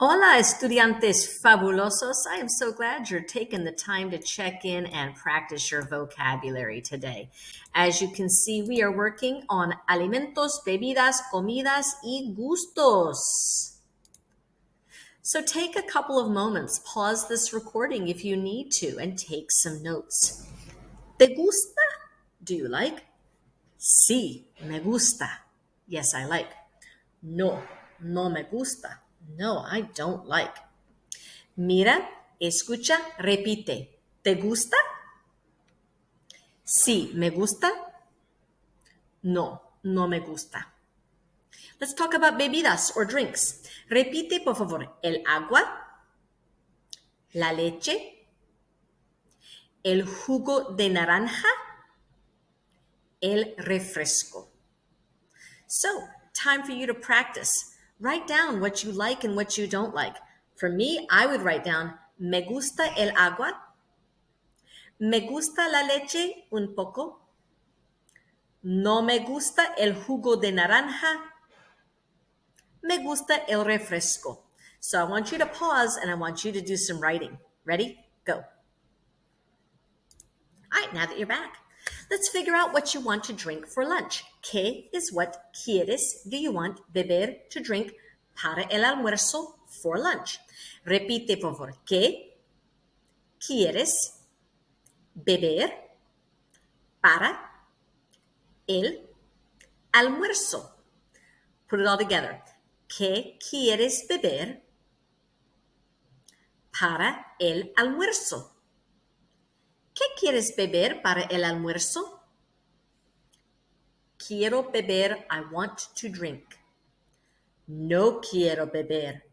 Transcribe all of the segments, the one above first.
Hola, estudiantes fabulosos. I am so glad you're taking the time to check in and practice your vocabulary today. As you can see, we are working on alimentos, bebidas, comidas, y gustos. So take a couple of moments, pause this recording if you need to, and take some notes. ¿Te gusta? Do you like? Sí, me gusta. Yes, I like. No, no me gusta. No, I don't like. Mira, escucha, repite. ¿Te gusta? Sí, me gusta. No, no me gusta. Let's talk about bebidas or drinks. Repite, por favor, el agua, la leche, el jugo de naranja, el refresco. So, time for you to practice. Write down what you like and what you don't like. For me, I would write down, me gusta el agua, me gusta la leche un poco, no me gusta el jugo de naranja, me gusta el refresco. So I want you to pause and I want you to do some writing. Ready? Go. All right, now that you're back, let's figure out what you want to drink for lunch. ¿Qué is what quieres? Do you want beber to drink para el almuerzo for lunch? Repite, por favor. ¿Qué quieres beber para el almuerzo? Put it all together. ¿Qué quieres beber para el almuerzo? ¿Qué quieres beber para el almuerzo? Quiero beber, I want to drink. No quiero beber,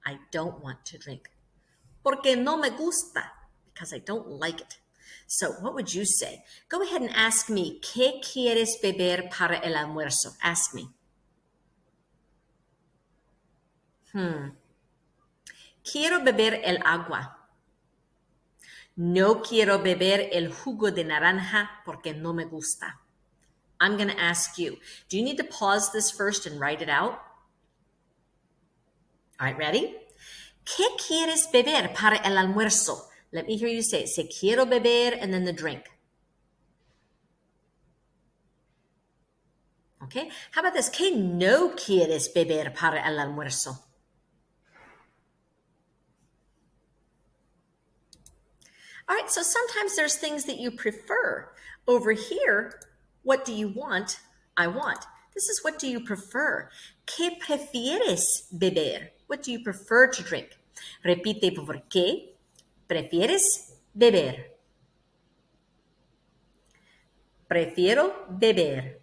I don't want to drink. Porque no me gusta, because I don't like it. So what would you say? Go ahead and ask me, ¿qué quieres beber para el almuerzo? Ask me. Quiero beber el agua. No quiero beber el jugo de naranja porque no me gusta. I'm going to ask you, do you need to pause this first and write it out? All right, ready? ¿Qué quieres beber para el almuerzo? Let me hear you say it. Say, quiero beber, and then the drink. Okay? How about this? ¿Qué no quieres beber para el almuerzo? All right, so sometimes there's things that you prefer. Over here, what do you want? I want. This is what do you prefer. ¿Qué prefieres beber? What do you prefer to drink? Repite, por favor. ¿Qué prefieres beber? Prefiero beber.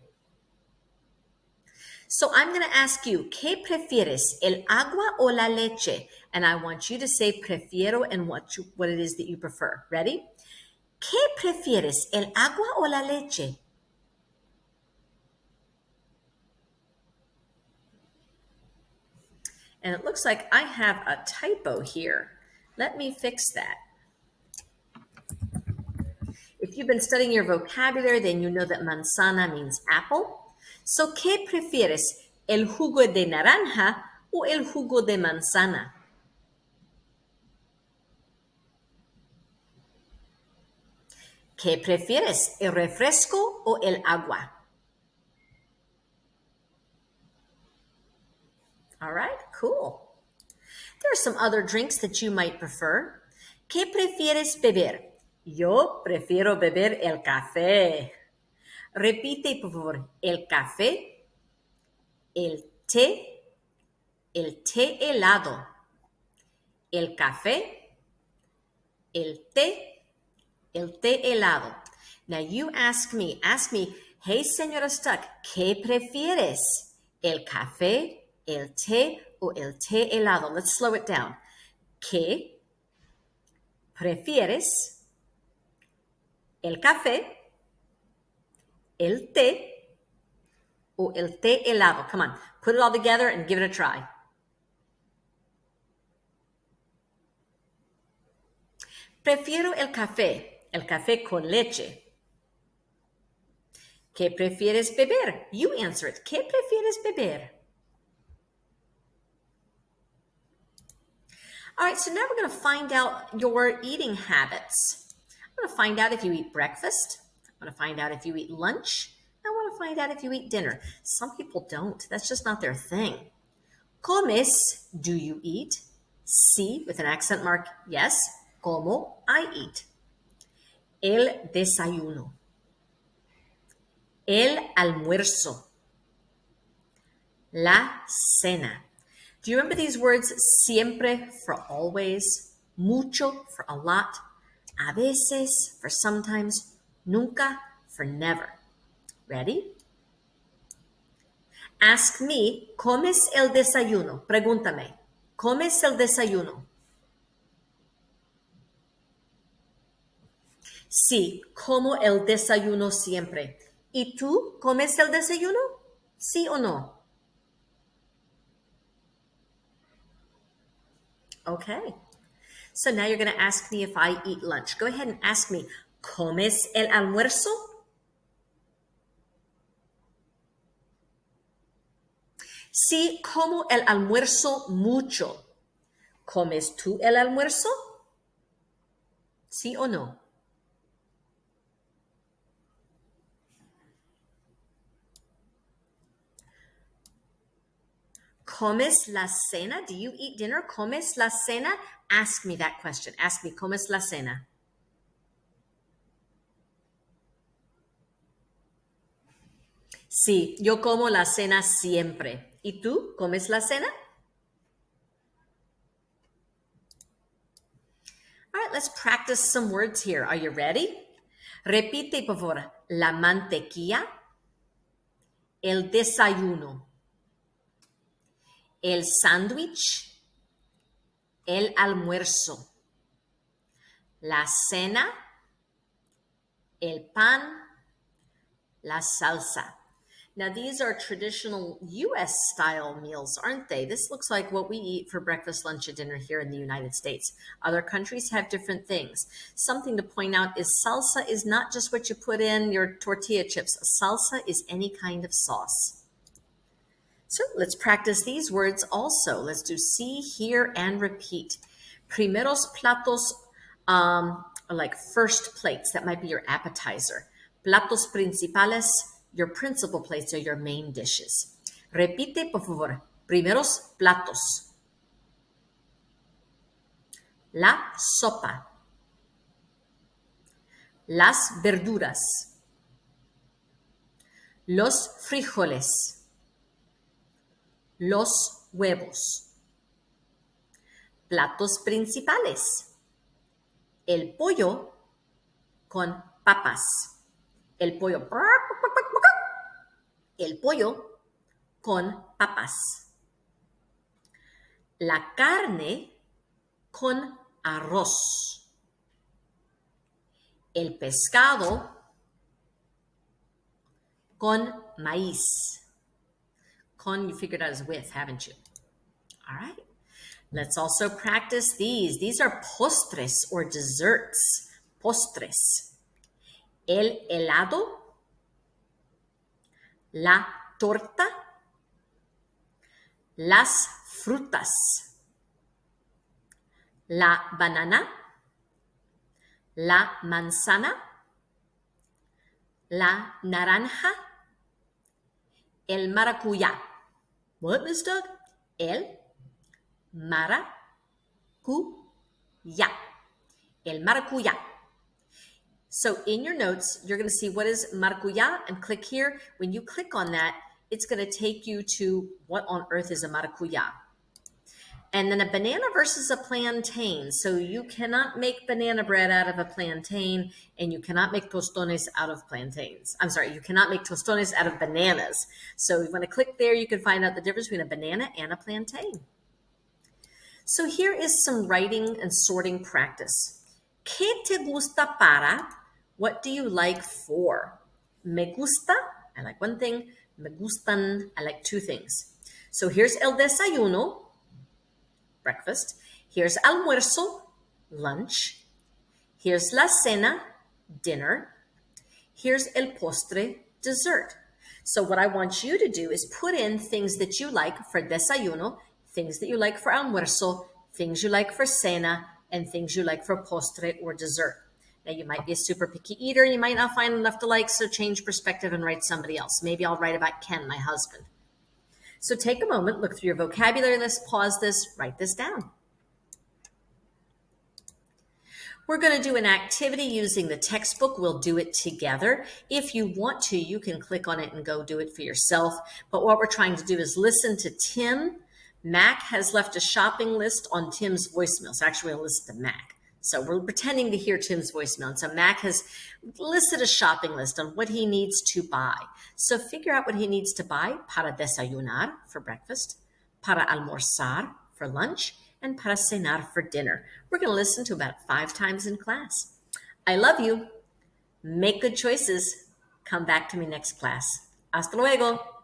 So I'm going to ask you, ¿qué prefieres, el agua o la leche? And I want you to say prefiero and what it is that you prefer. Ready? ¿Qué prefieres, el agua o la leche? And it looks like I have a typo here. Let me fix that. If you've been studying your vocabulary, then you know that manzana means apple. So, ¿qué prefieres, el jugo de naranja o el jugo de manzana? ¿Qué prefieres, el refresco o el agua? All right, cool. There are some other drinks that you might prefer. ¿Qué prefieres beber? Yo prefiero beber el café. Repite, por favor, el café, el té helado, el café, el té helado. Now you ask me, hey, señora Stuck, ¿qué prefieres? ¿El café, el té o el té helado? Let's slow it down. ¿Qué prefieres? ¿El café, el té o el té helado? Come on, put it all together and give it a try. Prefiero el café con leche. ¿Qué prefieres beber? You answer it. ¿Qué prefieres beber? All right, so now we're going to find out your eating habits. I'm going to find out if you eat breakfast. I'm going to find out if you eat lunch. I want to find out if you eat dinner. Some people don't. That's just not their thing. Comes, do you eat? Sí, with an accent mark, yes. Como, I eat. El desayuno. El almuerzo. La cena. Do you remember these words? Siempre for always, mucho for a lot, a veces for sometimes, nunca for never. Ready? Ask me, ¿comes el desayuno? Pregúntame, ¿comes el desayuno? Sí, como el desayuno siempre. ¿Y tú comes el desayuno? ¿Sí o no? Okay. So now you're going to ask me if I eat lunch. Go ahead and ask me, ¿comes el almuerzo? Sí, como el almuerzo mucho. ¿Comes tú el almuerzo? ¿Sí o no? ¿Comes la cena? Do you eat dinner? ¿Comes la cena? Ask me that question. Ask me, ¿comes la cena? Sí, yo como la cena siempre. ¿Y tú comes la cena? All right, let's practice some words here. Are you ready? Repite, por favor. La mantequilla, el desayuno, el sándwich, el almuerzo, la cena, el pan, la salsa. Now, these are traditional U.S. style meals, aren't they? This looks like what we eat for breakfast, lunch, and dinner here in the United States. Other countries have different things. Something to point out is salsa is not just what you put in your tortilla chips. Salsa is any kind of sauce. So let's practice these words also. Let's do see, hear, and repeat. Primeros platos are like first plates. That might be your appetizer. Platos principales, your principal plates are your main dishes. Repite, por favor. Primeros platos. La sopa. Las verduras. Los frijoles. Los huevos. Platos principales. El pollo con papas. El pollo. El pollo con papas. La carne con arroz. El pescado con maíz. Con, you figured out as with, haven't you? All right. Let's also practice these. These are postres or desserts. Postres. El helado, la torta, las frutas, la banana, la manzana, la naranja, el maracuyá. What, Miss Doug? El maracuyá. El maracuyá. So in your notes, you're going to see what is maracuyá and click here. When you click on that, it's going to take you to what on earth is a maracuyá. And then a banana versus a plantain. So you cannot make banana bread out of a plantain, and you cannot make tostones out of plantains. I'm sorry, you cannot make tostones out of bananas. So you want to click there, you can find out the difference between a banana and a plantain. So here is some writing and sorting practice. ¿Qué te gusta para? What do you like for? Me gusta, I like one thing. Me gustan, I like two things. So here's el desayuno, breakfast. Here's almuerzo, lunch. Here's la cena, dinner. Here's el postre, dessert. So what I want you to do is put in things that you like for desayuno, things that you like for almuerzo, things you like for cena, and things you like for postre or dessert. Now, you might be a super picky eater. You might not find enough to like, so change perspective and write somebody else. Maybe I'll write about Ken, my husband. So take a moment, look through your vocabulary list, pause this, write this down. We're going to do an activity using the textbook. We'll do it together. If you want to, you can click on it and go do it for yourself. But what we're trying to do is listen to Tim. Mac has left a shopping list on Tim's voicemail. So actually, we'll listen to Mac. So we're pretending to hear Tim's voicemail. And so Mac has listed a shopping list on what he needs to buy. So figure out what he needs to buy para desayunar, for breakfast, para almorzar, for lunch, and para cenar, for dinner. We're going to listen to about 5 times in class. I love you. Make good choices. Come back to me next class. Hasta luego.